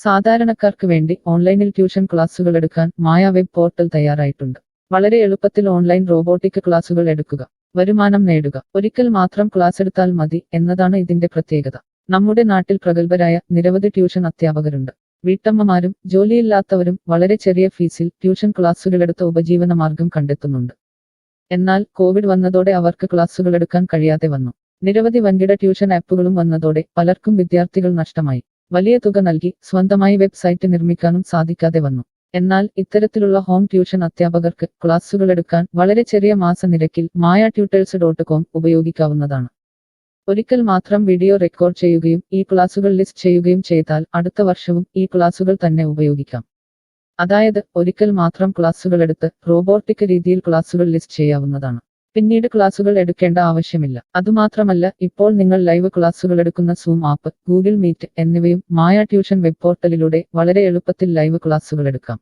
സാധാരണക്കാർക്ക് വേണ്ടി ഓൺലൈനിൽ ട്യൂഷൻ ക്ലാസുകൾ എടുക്കാൻ മായ വെബ് പോർട്ടൽ തയ്യാറായിട്ടുണ്ട്. വളരെ എളുപ്പത്തിൽ ഓൺലൈൻ റോബോട്ടിക് ക്ലാസുകൾ എടുക്കുക, വരുമാനം നേടുക. ഒരിക്കൽ മാത്രം ക്ലാസ് എടുത്താൽ മതി എന്നതാണ് ഇതിന്റെ പ്രത്യേകത. നമ്മുടെ നാട്ടിൽ പ്രഗത്ഭരായ നിരവധി ട്യൂഷൻ അധ്യാപകരുണ്ട്. വീട്ടമ്മമാരും ജോലിയില്ലാത്തവരും വളരെ ചെറിയ ഫീസിൽ ട്യൂഷൻ ക്ലാസുകളെടുത്ത് ഉപജീവന മാർഗം കണ്ടെത്തുന്നുണ്ട്. എന്നാൽ കോവിഡ് വന്നതോടെ അവർക്ക് ക്ലാസുകൾ എടുക്കാൻ കഴിയാതെ വന്നു. നിരവധി വൻകിട ട്യൂഷൻ ആപ്പുകളും വന്നതോടെ പലർക്കും വിദ്യാർത്ഥികൾ നഷ്ടമായി. വലിയ തുക നൽകി സ്വന്തമായി വെബ്സൈറ്റ് നിർമ്മിക്കാനും സാധിക്കാതെ വന്നു. എന്നാൽ ഇത്തരത്തിലുള്ള ഹോം ട്യൂഷൻ അധ്യാപകർക്ക് ക്ലാസുകൾ എടുക്കാൻ വളരെ ചെറിയ മാസ നിരക്കിൽ mayatutors.com ഉപയോഗിക്കാവുന്നതാണ്. ഒരിക്കൽ മാത്രം വീഡിയോ റെക്കോർഡ് ചെയ്യുകയും ഈ ക്ലാസുകൾ ലിസ്റ്റ് ചെയ്യുകയും ചെയ്താൽ അടുത്ത വർഷവും ഈ ക്ലാസുകൾ തന്നെ ഉപയോഗിക്കാം. അതായത് ഒരിക്കൽ മാത്രം ക്ലാസുകൾ എടുത്ത് റോബോട്ടിക് രീതിയിൽ ക്ലാസുകൾ ലിസ്റ്റ് ചെയ്യാവുന്നതാണ്. പിന്നീട് ക്ലാസുകൾ എടുക്കേണ്ട ആവശ്യമില്ല. അതുമാത്രമല്ല, ഇപ്പോൾ നിങ്ങൾ ലൈവ് ക്ലാസുകൾ എടുക്കുന്ന സൂം ആപ്പ്, ഗൂഗിൾ മീറ്റ് എന്നിവയും മായ ട്യൂഷൻ വെബ് പോർട്ടലിലൂടെ വളരെ എളുപ്പത്തിൽ ലൈവ് ക്ലാസുകൾ എടുക്കാം.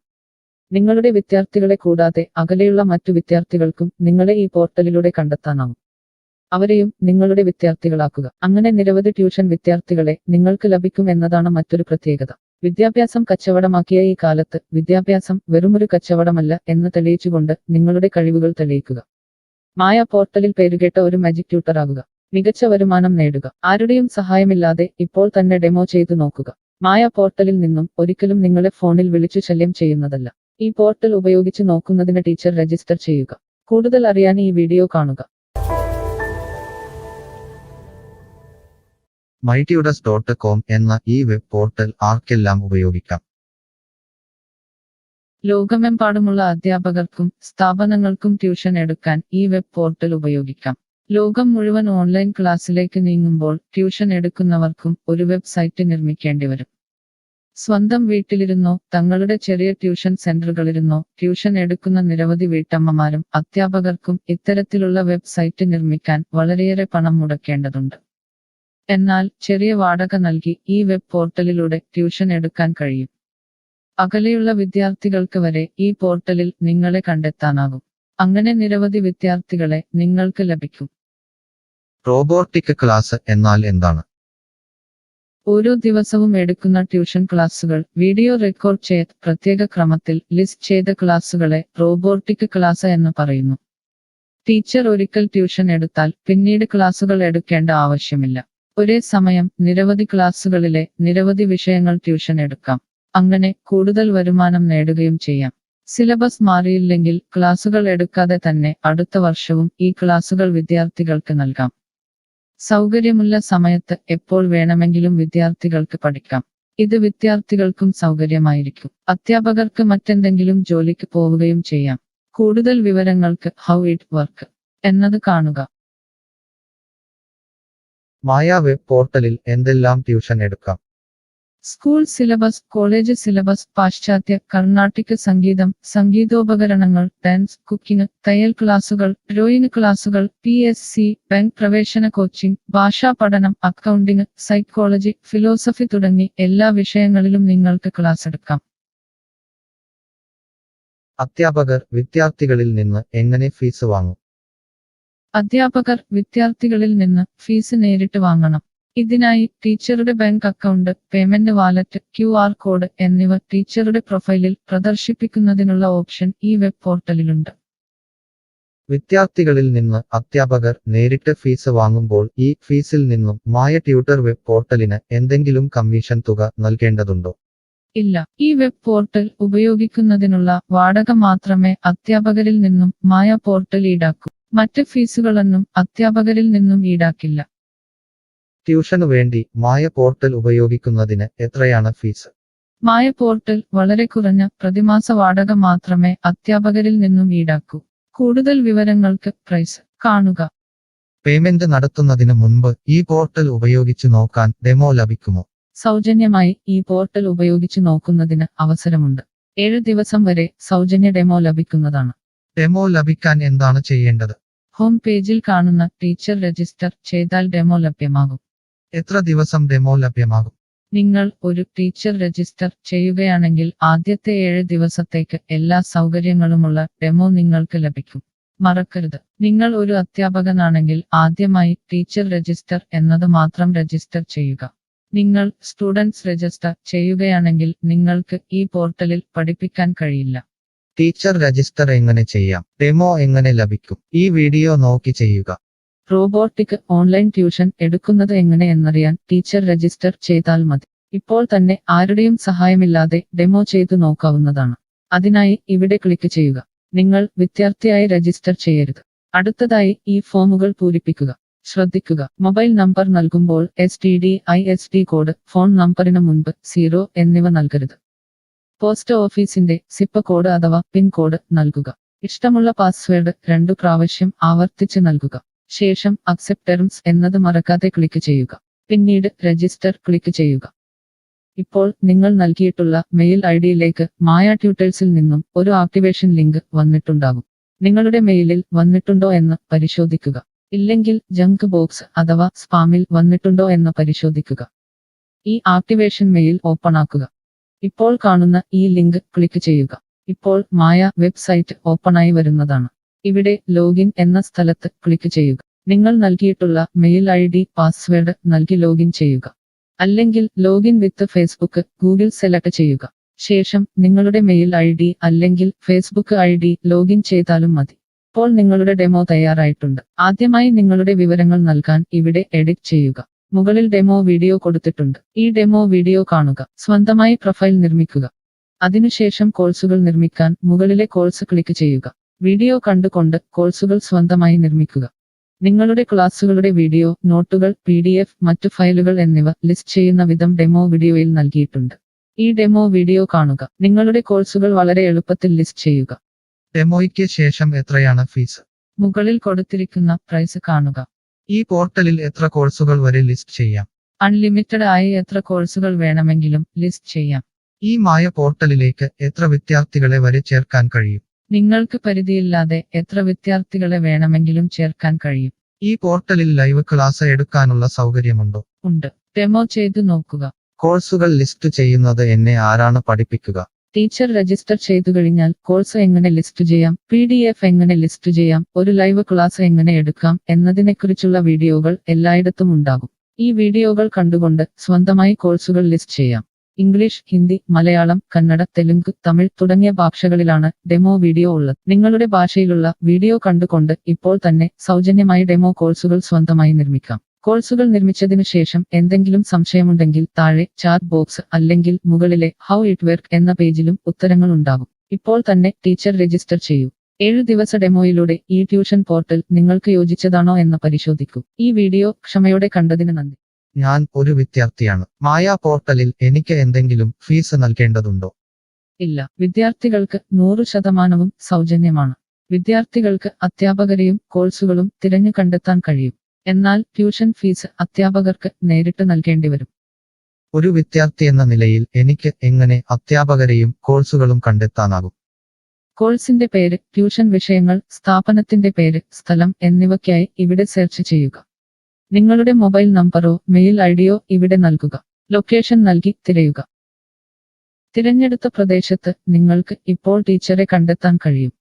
നിങ്ങളുടെ വിദ്യാർത്ഥികളെ കൂടാതെ അകലെയുള്ള മറ്റു വിദ്യാർത്ഥികൾക്കും നിങ്ങളെ ഈ പോർട്ടലിലൂടെ കണ്ടെത്താനാവും. അവരെയും നിങ്ങളുടെ വിദ്യാർത്ഥികളാക്കുക. അങ്ങനെ നിരവധി ട്യൂഷൻ വിദ്യാർത്ഥികളെ നിങ്ങൾക്ക് ലഭിക്കും എന്നതാണ് മറ്റൊരു പ്രത്യേകത. വിദ്യാഭ്യാസം കച്ചവടമാക്കിയ ഈ കാലത്ത് വിദ്യാഭ്യാസം വെറുമൊരു കച്ചവടമല്ല എന്ന് തെളിയിച്ചുകൊണ്ട് നിങ്ങളുടെ കഴിവുകൾ തെളിയിക്കുക. മായ പോർട്ടലിൽ പേരുകേട്ട ഒരു മാജിക് ട്യൂട്ടർ ആകുക. മികച്ച വരുമാനം നേടുക. ആരുടെയും സഹായമില്ലാതെ ഇപ്പോൾ തന്നെ ഡെമോ ചെയ്തു നോക്കുക. മായ പോർട്ടലിൽ നിന്നും ഒരിക്കലും നിങ്ങളെ ഫോണിൽ വിളിച്ചു ശല്യം ചെയ്യുന്നതല്ല. ഈ പോർട്ടൽ ഉപയോഗിച്ച് നോക്കുന്നതിന് ടീച്ചർ രജിസ്റ്റർ ചെയ്യുക. കൂടുതൽ അറിയാൻ ഈ വീഡിയോ കാണുക. mytutors.com എന്ന ഈ വെബ് പോർട്ടൽ ആർക്കെല്ലാം ഉപയോഗിക്കാം? ലോകമെമ്പാടുമുള്ള അധ്യാപകർക്കും സ്ഥാപനങ്ങൾക്കും ട്യൂഷൻ എടുക്കാൻ ഈ വെബ് പോർട്ടൽ ഉപയോഗിക്കാം. ലോകം മുഴുവൻ ഓൺലൈൻ ക്ലാസ്സിലേക്ക് നീങ്ങുമ്പോൾ ട്യൂഷൻ എടുക്കുന്നവർക്കും ഒരു വെബ്സൈറ്റ് നിർമ്മിക്കേണ്ടി വരും. സ്വന്തം വീട്ടിലിരുന്നോ തങ്ങളുടെ ചെറിയ ട്യൂഷൻ സെന്ററുകളിലിരുന്നോ ട്യൂഷൻ എടുക്കുന്ന നിരവധി വീട്ടമ്മമാരും അധ്യാപകർക്കും ഇത്തരത്തിലുള്ള വെബ്സൈറ്റ് നിർമ്മിക്കാൻ വളരെയേറെ പണം മുടക്കേണ്ടതുണ്ട്. എന്നാൽ ചെറിയ വാടക നൽകി ഈ വെബ് പോർട്ടലിലൂടെ ട്യൂഷൻ എടുക്കാൻ കഴിയും. അകലെയുള്ള വിദ്യാർത്ഥികൾക്ക് വരെ ഈ പോർട്ടലിൽ നിങ്ങളെ കണ്ടെത്താനാകും. അങ്ങനെ നിരവധി വിദ്യാർത്ഥികളെ നിങ്ങൾക്ക് ലഭിക്കും. റോബോട്ടിക് ക്ലാസ് എന്നാൽ എന്താണ്? ഓരോ ദിവസവും എടുക്കുന്ന ട്യൂഷൻ ക്ലാസുകൾ വീഡിയോ റെക്കോർഡ് ചെയ്ത് പ്രത്യേക ക്രമത്തിൽ ലിസ്റ്റ് ചെയ്ത ക്ലാസുകളെ റോബോട്ടിക് ക്ലാസ് എന്ന് പറയുന്നു. ടീച്ചർ ഒരിക്കൽ ട്യൂഷൻ എടുത്താൽ പിന്നീട് ക്ലാസുകൾ എടുക്കേണ്ട ആവശ്യമില്ല. ഒരേ സമയം നിരവധി ക്ലാസുകളിലെ നിരവധി വിഷയങ്ങൾ ട്യൂഷൻ എടുക്കാം. അങ്ങനെ കൂടുതൽ വരുമാനം നേടുകയും ചെയ്യാം. സിലബസ് മാറിയില്ലെങ്കിൽ ക്ലാസുകൾ എടുക്കാതെ തന്നെ അടുത്ത വർഷവും ഈ ക്ലാസുകൾ വിദ്യാർത്ഥികൾക്ക് നൽകാം. സൗകര്യമുള്ള സമയത്ത് എപ്പോൾ വേണമെങ്കിലും വിദ്യാർത്ഥികൾക്ക് പഠിക്കാം. ഇത് വിദ്യാർത്ഥികൾക്കും സൗകര്യമായിരിക്കും. അധ്യാപകർക്ക് മറ്റെന്തെങ്കിലും ജോലിക്ക് പോവുകയും ചെയ്യാം. കൂടുതൽ വിവരങ്ങൾക്ക് ഹൗ ഇറ്റ് വർക്ക് എന്നത് കാണുക. മായ വെബ് പോർട്ടലിൽ എന്തെല്ലാം ട്യൂഷൻ എടുക്കാം? സ്കൂൾ സിലബസ്, കോളേജ് സിലബസ്, പാശ്ചാത്യ, കർണാട്ടിക് സംഗീതം, സംഗീതോപകരണങ്ങൾ, ഡാൻസ്, കുക്കിംഗ്, തയ്യൽ ക്ലാസുകൾ, ഡ്രോയിങ് ക്ലാസുകൾ, PSC, ബാങ്ക് പ്രവേശന കോച്ചിംഗ്, ഭാഷാ പഠനം, അക്കൗണ്ടിംഗ്, സൈക്കോളജി, ഫിലോസഫി തുടങ്ങി എല്ലാ വിഷയങ്ങളിലും നിങ്ങൾക്ക് ക്ലാസ് എടുക്കാം. അധ്യാപകർ വിദ്യാർത്ഥികളിൽ നിന്ന് എങ്ങനെ ഫീസ് വാങ്ങും? അധ്യാപകർ വിദ്യാർത്ഥികളിൽ നിന്ന് ഫീസ് നേരിട്ട് വാങ്ങണം. ഇതിനായി ടീച്ചറുടെ bank account, payment wallet, QR code എന്നിവ ടീച്ചറുടെ പ്രൊഫൈലിൽ പ്രദർശിപ്പിക്കുന്നതിനുള്ള ഓപ്ഷൻ ഈ വെബ് പോർട്ടലിലുണ്ട്. വിദ്യാർത്ഥികളിൽ നിന്ന് അധ്യാപകർ നേരിട്ട് ഫീസ് വാങ്ങുമ്പോൾ ഈ ഫീസിൽ നിന്നും മായ ട്യൂട്ടർ വെബ് പോർട്ടലിന് എന്തെങ്കിലും കമ്മീഷൻ തുക നൽകേണ്ടതുണ്ടോ? ഇല്ല. ഈ വെബ് പോർട്ടൽ ഉപയോഗിക്കുന്നതിനുള്ള വാടക മാത്രമേ അധ്യാപകരിൽ നിന്നും മായ പോർട്ടൽ ഈടാക്കൂ. മറ്റ് ഫീസുകളൊന്നും അധ്യാപകരിൽ നിന്നും ഈടാക്കില്ല. ട്യൂഷനു വേണ്ടി മായ പോർട്ടൽ ഉപയോഗിക്കുന്നതിന് എത്രയാണ് ഫീസ്? മായ പോർട്ടൽ വളരെ കുറഞ്ഞ പ്രതിമാസ വാടക മാത്രമേ അധ്യാപകരിൽ നിന്നും ഈടാക്കൂ. കൂടുതൽ വിവരങ്ങൾക്ക് പ്രൈസ് കാണുക. പേയ്മെന്റ് നടത്തുന്നതിന് മുൻപ് ഈ പോർട്ടൽ ഉപയോഗിച്ചു നോക്കാൻ ഡെമോ ലഭിക്കുമോ? സൗജന്യമായി ഈ പോർട്ടൽ ഉപയോഗിച്ചു നോക്കുന്നതിന് അവസരമുണ്ട്. 7 ദിവസം വരെ സൗജന്യ ഡെമോ ലഭിക്കുന്നതാണ്. ഡെമോ ലഭിക്കാൻ എന്താണ് ചെയ്യേണ്ടത്? ഹോം പേജിൽ കാണുന്ന ടീച്ചർ രജിസ്റ്റർ ചെയ്താൽ ഡെമോ ലഭ്യമാകും. എത്ര ദിവസം ഡെമോ ലഭ്യമാകും? നിങ്ങൾ ഒരു ടീച്ചർ രജിസ്റ്റർ ചെയ്യുകയാണെങ്കിൽ ആദ്യത്തെ 7 ദിവസത്തേക്ക് എല്ലാ സൗകര്യങ്ങളുമുള്ള ഡെമോ നിങ്ങൾക്ക് ലഭിക്കും. മറക്കരുത്, നിങ്ങൾ ഒരു അധ്യാപകനാണെങ്കിൽ ആദ്യമായി ടീച്ചർ രജിസ്റ്റർ എന്നത് മാത്രം രജിസ്റ്റർ ചെയ്യുക. നിങ്ങൾ സ്റ്റുഡൻസ് രജിസ്റ്റർ ചെയ്യുകയാണെങ്കിൽ നിങ്ങൾക്ക് ഈ പോർട്ടലിൽ പഠിപ്പിക്കാൻ കഴിയില്ല. ടീച്ചർ രജിസ്റ്റർ എങ്ങനെ ചെയ്യാം? ഡെമോ എങ്ങനെ ലഭിക്കും? ഈ വീഡിയോ നോക്കി ചെയ്യുക. റോബോട്ടിക് ഓൺലൈൻ ട്യൂഷൻ എടുക്കുന്നത് എങ്ങനെ എന്നറിയാൻ ടീച്ചർ രജിസ്റ്റർ ചെയ്താൽ മതി. ഇപ്പോൾ തന്നെ ആരുടെയും സഹായമില്ലാതെ ഡെമോ ചെയ്തു നോക്കാവുന്നതാണ്. അതിനായി ഇവിടെ ക്ലിക്ക് ചെയ്യുക. നിങ്ങൾ വിദ്യാർത്ഥിയായി രജിസ്റ്റർ ചെയ്യരുത്. അടുത്തതായി ഈ ഫോമുകൾ പൂരിപ്പിക്കുക. ശ്രദ്ധിക്കുക, മൊബൈൽ നമ്പർ നൽകുമ്പോൾ STD/ISD കോഡ്, ഫോൺ നമ്പറിന് മുൻപ് 0 എന്നിവ നൽകരുത്. പോസ്റ്റ് ഓഫീസിന്റെ സിപ്പ് കോഡ് അഥവാ പിൻ കോഡ് നൽകുക. ഇഷ്ടമുള്ള പാസ്വേഡ് 2 പ്രാവശ്യം ആവർത്തിച്ച് നൽകുക. ശേഷം അക്സെപ്റ്റ് ടേംസ് എന്നത് മറക്കാതെ ക്ലിക്ക് ചെയ്യുക. പിന്നീട് രജിസ്റ്റർ ക്ലിക്ക് ചെയ്യുക. ഇപ്പോൾ നിങ്ങൾ നൽകിയിട്ടുള്ള മെയിൽ ഐഡിയിലേക്ക് മായ ട്യൂട്ടേഴ്സിൽ നിന്നും ഒരു ആക്ടിവേഷൻ ലിങ്ക് വന്നിട്ടുണ്ടാകും. നിങ്ങളുടെ മെയിലിൽ വന്നിട്ടുണ്ടോ എന്ന് പരിശോധിക്കുക. ഇല്ലെങ്കിൽ ജങ്ക് ബോക്സ് അഥവാ സ്പാമിൽ വന്നിട്ടുണ്ടോ എന്ന് പരിശോധിക്കുക. ഈ ആക്ടിവേഷൻ മെയിൽ ഓപ്പൺ ആക്കുക. ഇപ്പോൾ കാണുന്ന ഈ ലിങ്ക് ക്ലിക്ക് ചെയ്യുക. ഇപ്പോൾ മായ വെബ്സൈറ്റ് ഓപ്പണായി വരുന്നതാണ്. ഇവിടെ ലോഗിൻ എന്ന സ്ഥലത്ത് ക്ലിക്ക് ചെയ്യുക. നിങ്ങൾ നൽകിയിട്ടുള്ള മെയിൽ ID, പാസ്വേഡ് നൽകി ലോഗിൻ ചെയ്യുക. അല്ലെങ്കിൽ ലോഗിൻ വിത്ത് ഫേസ്ബുക്ക്, ഗൂഗിൾ സെലക്ട് ചെയ്യുക. ശേഷം നിങ്ങളുടെ മെയിൽ ID അല്ലെങ്കിൽ ഫേസ്ബുക്ക് ID ലോഗിൻ ചെയ്താലും മതി. ഇപ്പോൾ നിങ്ങളുടെ ഡെമോ തയ്യാറായിട്ടുണ്ട്. ആദ്യമായി നിങ്ങളുടെ വിവരങ്ങൾ നൽകാൻ ഇവിടെ എഡിറ്റ് ചെയ്യുക. മുകളിൽ ഡെമോ വീഡിയോ കൊടുത്തിട്ടുണ്ട്. ഈ ഡെമോ വീഡിയോ കാണുക. സ്വന്തമായി പ്രൊഫൈൽ നിർമ്മിക്കുക. അതിനുശേഷം കോഴ്സുകൾ നിർമ്മിക്കാൻ മുകളിലെ കോഴ്സ് ക്ലിക്ക് ചെയ്യുക. വീഡിയോ കണ്ടുകൊണ്ട് കോഴ്സുകൾ സ്വന്തമായി നിർമ്മിക്കുക. നിങ്ങളുടെ ക്ലാസുകളുടെ വീഡിയോ, നോട്ടുകൾ, PDF, മറ്റു ഫയലുകൾ എന്നിവ ലിസ്റ്റ് ചെയ്യുന്ന വിധം ഡെമോ വീഡിയോയിൽ നൽകിയിട്ടുണ്ട്. ഈ ഡെമോ വീഡിയോ കാണുക. നിങ്ങളുടെ കോഴ്സുകൾ വളരെ എളുപ്പത്തിൽ ലിസ്റ്റ് ചെയ്യുക. ഡെമോയ്ക്ക് ശേഷം എത്രയാണ് ഫീസ്? മുകളിൽ കൊടുത്തിരിക്കുന്ന പ്രൈസ് കാണുക. ഈ പോർട്ടലിൽ എത്ര കോഴ്സുകൾ വരെ ലിസ്റ്റ് ചെയ്യാം? അൺലിമിറ്റഡ് ആയി എത്ര കോഴ്സുകൾ വേണമെങ്കിലും ലിസ്റ്റ് ചെയ്യാം. ഈ മായ പോർട്ടലിലേക്ക് എത്ര വിദ്യാർത്ഥികളെ വരെ ചേർക്കാൻ കഴിയും? നിങ്ങൾക്ക് പരിധിയില്ലാതെ എത്ര വിദ്യാർത്ഥികളെ വേണമെങ്കിലും ചേർക്കാൻ കഴിയും. ഈ പോർട്ടലിൽ ലൈവ് ക്ലാസ് എടുക്കാനുള്ള സൗകര്യമുണ്ടോ? ഉണ്ട്. ഡെമോ ചെയ്തു നോക്കുക. കോഴ്സുകൾ ലിസ്റ്റ് ചെയ്യുന്നത് എന്നെ ആരാണ് പഠിപ്പിക്കുക? ടീച്ചർ രജിസ്റ്റർ ചെയ്തു കഴിഞ്ഞാൽ കോഴ്സ് എങ്ങനെ ലിസ്റ്റ് ചെയ്യാം, PDF എങ്ങനെ ലിസ്റ്റ് ചെയ്യാം, ഒരു ലൈവ് ക്ലാസ് എങ്ങനെ എടുക്കാം എന്നതിനെക്കുറിച്ചുള്ള വീഡിയോകൾ എല്ലായിടത്തും ഉണ്ടാകും. ഈ വീഡിയോകൾ കണ്ടുകൊണ്ട് സ്വന്തമായി കോഴ്സുകൾ ലിസ്റ്റ് ചെയ്യാം. ഇംഗ്ലീഷ്, ഹിന്ദി, മലയാളം, കന്നഡ, തെലുങ്ക്, തമിഴ് തുടങ്ങിയ ഭാഷകളിലാണ് ഡെമോ വീഡിയോ ഉള്ളത്. നിങ്ങളുടെ ഭാഷയിലുള്ള വീഡിയോ കണ്ടുകൊണ്ട് ഇപ്പോൾ തന്നെ സൗജന്യമായി ഡെമോ കോഴ്സുകൾ സ്വന്തമായി നിർമ്മിക്കാം. കോഴ്സുകൾ നിർമ്മിച്ചതിനു ശേഷം എന്തെങ്കിലും സംശയമുണ്ടെങ്കിൽ താഴെ ചാറ്റ് ബോക്സ് അല്ലെങ്കിൽ മുകളിലെ ഹൗ ഇറ്റ് വർക്ക് എന്ന പേജിലും ഉത്തരങ്ങൾ ഉണ്ടാകും. ഇപ്പോൾ തന്നെ ടീച്ചർ രജിസ്റ്റർ ചെയ്യൂ. 7 ദിവസ ഡെമോയിലൂടെ ഈ ട്യൂഷൻ പോർട്ടൽ നിങ്ങൾക്ക് യോജിച്ചതാണോ എന്ന് പരിശോധിക്കൂ. ഈ വീഡിയോ ക്ഷമയോടെ കണ്ടതിന് നന്ദി. ഞാൻ ഒരു വിദ്യാർത്ഥിയാണ്. മായ പോർട്ടലിൽ എനിക്ക് എന്തെങ്കിലും ഫീസ് നൽകേണ്ടതുണ്ടോ? ഇല്ല. വിദ്യാർത്ഥികൾക്ക് 100% സൗജന്യമാണ്. വിദ്യാർത്ഥികൾക്ക് അധ്യാപകരെയും കോഴ്സുകളും തിരഞ്ഞു കണ്ടെത്താൻ കഴിയും. എന്നാൽ ട്യൂഷൻ ഫീസ് അധ്യാപകർക്ക് നേരിട്ട് നൽകേണ്ടി വരും. ഒരു വിദ്യാർത്ഥി എന്ന നിലയിൽ എനിക്ക് എങ്ങനെ അധ്യാപകരെയും കോഴ്സുകളും കണ്ടെത്താനാകും? കോഴ്സിന്റെ പേര്, ട്യൂഷൻ വിഷയങ്ങൾ, സ്ഥാപനത്തിന്റെ പേര്, സ്ഥലം എന്നിവയ്ക്കായി ഇവിടെ സെർച്ച് ചെയ്യുക. നിങ്ങളുടെ മൊബൈൽ നമ്പറോ മെയിൽ ഐഡിയോ ഇവിടെ നൽകുക. ലൊക്കേഷൻ നൽകി തിരയുക. തിരഞ്ഞെടുത്ത പ്രദേശത്ത് നിങ്ങൾക്ക് ഇപ്പോൾ ടീച്ചറെ കണ്ടെത്താൻ കഴിയും.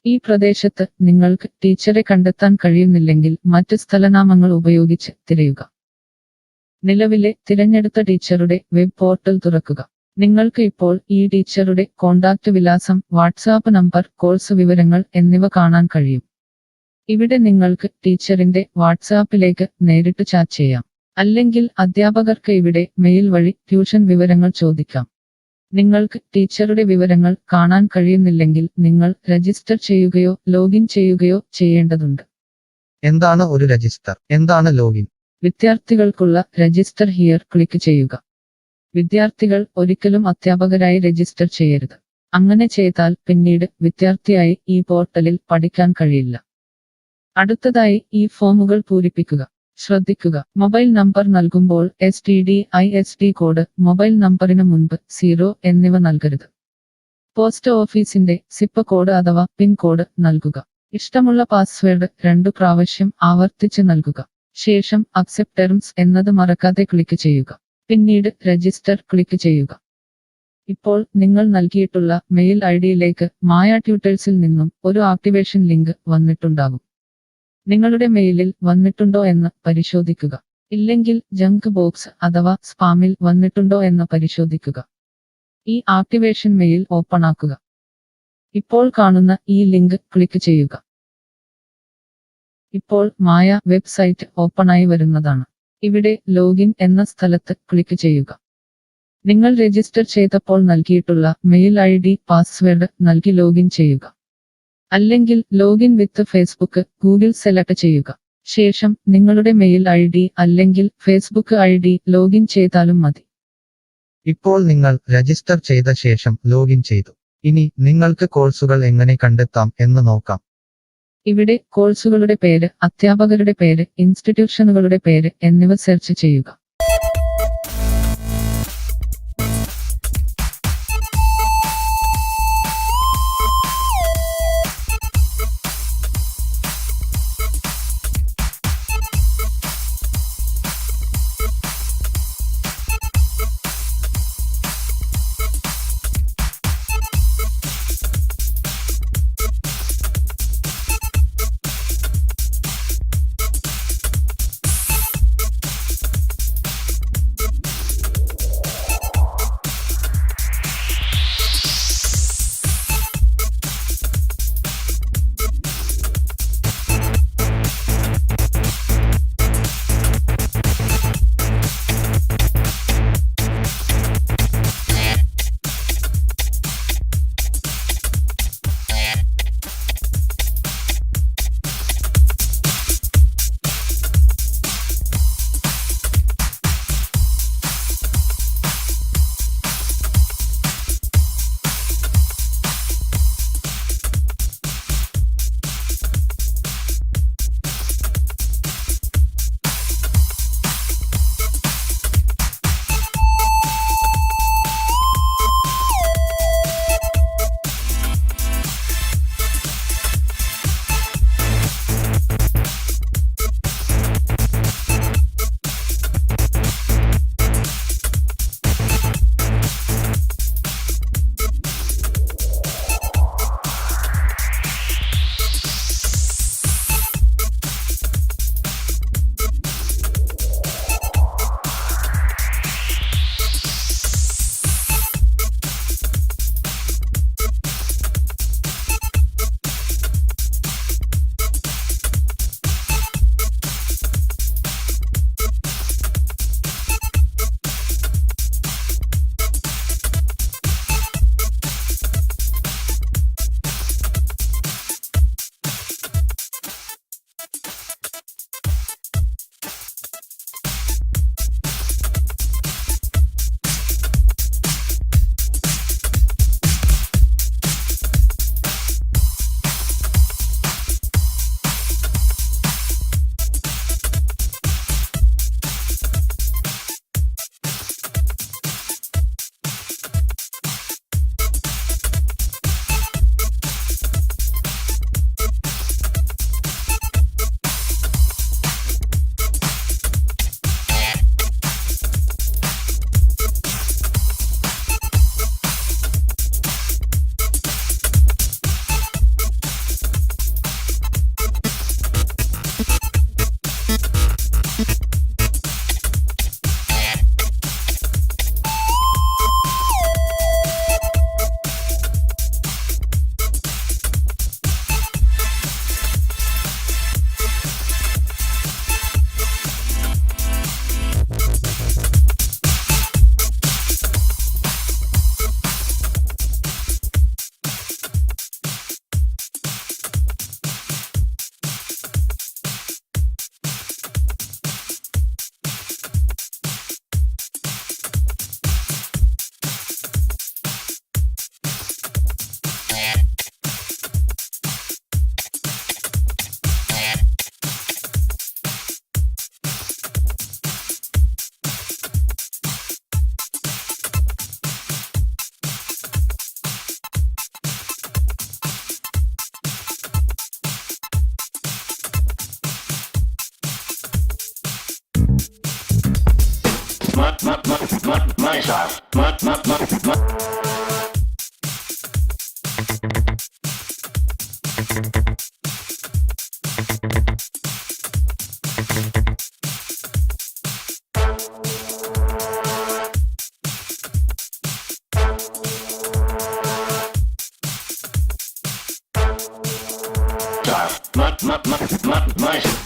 ഈ പ്രദേശത്ത് നിങ്ങൾക്ക് ടീച്ചറെ കണ്ടെത്താൻ കഴിയുന്നില്ലെങ്കിൽ മറ്റ് സ്ഥലനാമങ്ങൾ ഉപയോഗിച്ച് തിരയുക. നിലവിലെ തിരഞ്ഞെടുത്ത ടീച്ചറുടെ വെബ് പോർട്ടൽ തുറക്കുക. നിങ്ങൾക്ക് ഇപ്പോൾ ഈ ടീച്ചറുടെ കോൺടാക്റ്റ് വിലാസം, വാട്സാപ്പ് നമ്പർ, കോഴ്സ് വിവരങ്ങൾ എന്നിവ കാണാൻ കഴിയും. ഇവിടെ നിങ്ങൾക്ക് ടീച്ചറിന്റെ വാട്സാപ്പിലേക്ക് നേരിട്ട് ചാറ്റ് ചെയ്യാം. അല്ലെങ്കിൽ അധ്യാപകർക്ക് ഇവിടെ മെയിൽ വഴി ട്യൂഷൻ വിവരങ്ങൾ ചോദിക്കാം. നിങ്ങൾക്ക് ടീച്ചറുടെ വിവരങ്ങൾ കാണാൻ കഴിയുന്നില്ലെങ്കിൽ നിങ്ങൾ രജിസ്റ്റർ ചെയ്യുകയോ ലോഗിൻ ചെയ്യുകയോ ചെയ്യേണ്ടതുണ്ട്. എന്താണ് ഒരു രജിസ്റ്റർ? എന്താണ് ലോഗിൻ? വിദ്യാർത്ഥികൾക്കുള്ള രജിസ്റ്റർ ഹിയർ ക്ലിക്ക് ചെയ്യുക. വിദ്യാർത്ഥികൾ ഒരിക്കലും അധ്യാപകരായി രജിസ്റ്റർ ചെയ്യരുത്. അങ്ങനെ ചെയ്താൽ പിന്നീട് വിദ്യാർത്ഥിയായി ഈ പോർട്ടലിൽ പഠിക്കാൻ കഴിയില്ല. അടുത്തതായി ഈ ഫോമുകൾ പൂരിപ്പിക്കുക. ശ്രദ്ധിക്കുക, മൊബൈൽ നമ്പർ നൽകുമ്പോൾ STD/ISD കോഡ്, മൊബൈൽ നമ്പറിന് മുൻപ് 0 എന്നിവ നൽകരുത്. പോസ്റ്റ് ഓഫീസിന്റെ സിപ്പ് കോഡ് അഥവാ പിൻ കോഡ് നൽകുക. ഇഷ്ടമുള്ള പാസ്വേഡ് 2 പ്രാവശ്യം ആവർത്തിച്ച് നൽകുക. ശേഷം അക്സെപ്റ്റ് ടേംസ് എന്നത് മറക്കാതെ ക്ലിക്ക് ചെയ്യുക. പിന്നീട് രജിസ്റ്റർ ക്ലിക്ക് ചെയ്യുക. ഇപ്പോൾ നിങ്ങൾ നൽകിയിട്ടുള്ള മെയിൽ ഐഡിയിലേക്ക് മായ ട്യൂട്ടേഴ്സിൽ നിന്നും ഒരു ആക്ടിവേഷൻ ലിങ്ക് വന്നിട്ടുണ്ടാകും. നിങ്ങളുടെ മെയിലിൽ വന്നിട്ടുണ്ടോ എന്ന് പരിശോധിക്കുക. ഇല്ലെങ്കിൽ ജങ്ക് ബോക്സ് അഥവാ സ്പാമിൽ വന്നിട്ടുണ്ടോ എന്ന് പരിശോധിക്കുക. ഈ ആക്ടിവേഷൻ മെയിൽ ഓപ്പൺ ആക്കുക. ഇപ്പോൾ കാണുന്ന ഈ ലിങ്ക് ക്ലിക്ക് ചെയ്യുക. ഇപ്പോൾ മായ വെബ്സൈറ്റ് ഓപ്പണായി വരുന്നതാണ്. ഇവിടെ ലോഗിൻ എന്ന സ്ഥലത്ത് ക്ലിക്ക് ചെയ്യുക. നിങ്ങൾ രജിസ്റ്റർ ചെയ്തപ്പോൾ നൽകിയിട്ടുള്ള മെയിൽ ID പാസ്വേഡ് നൽകി ലോഗിൻ ചെയ്യുക. അല്ലെങ്കിൽ ലോഗിൻ വിത്ത് ഫേസ്ബുക്ക് ഗൂഗിൾ സെലക്ട് ചെയ്യുക. ശേഷം നിങ്ങളുടെ മെയിൽ ID അല്ലെങ്കിൽ ഫേസ്ബുക്ക് ID ലോഗിൻ ചെയ്താലും മതി. ഇപ്പോൾ നിങ്ങൾ രജിസ്റ്റർ ചെയ്ത ശേഷം ലോഗിൻ ചെയ്തു. ഇനി നിങ്ങൾക്ക് കോഴ്സുകൾ എങ്ങനെ കണ്ടെത്താം എന്ന് നോക്കാം. ഇവിടെ കോഴ്സുകളുടെ പേര്, അധ്യാപകരുടെ പേര്, ഇൻസ്റ്റിറ്റ്യൂഷനുകളുടെ പേര് എന്നിവ സെർച്ച് ചെയ്യുക. Mush.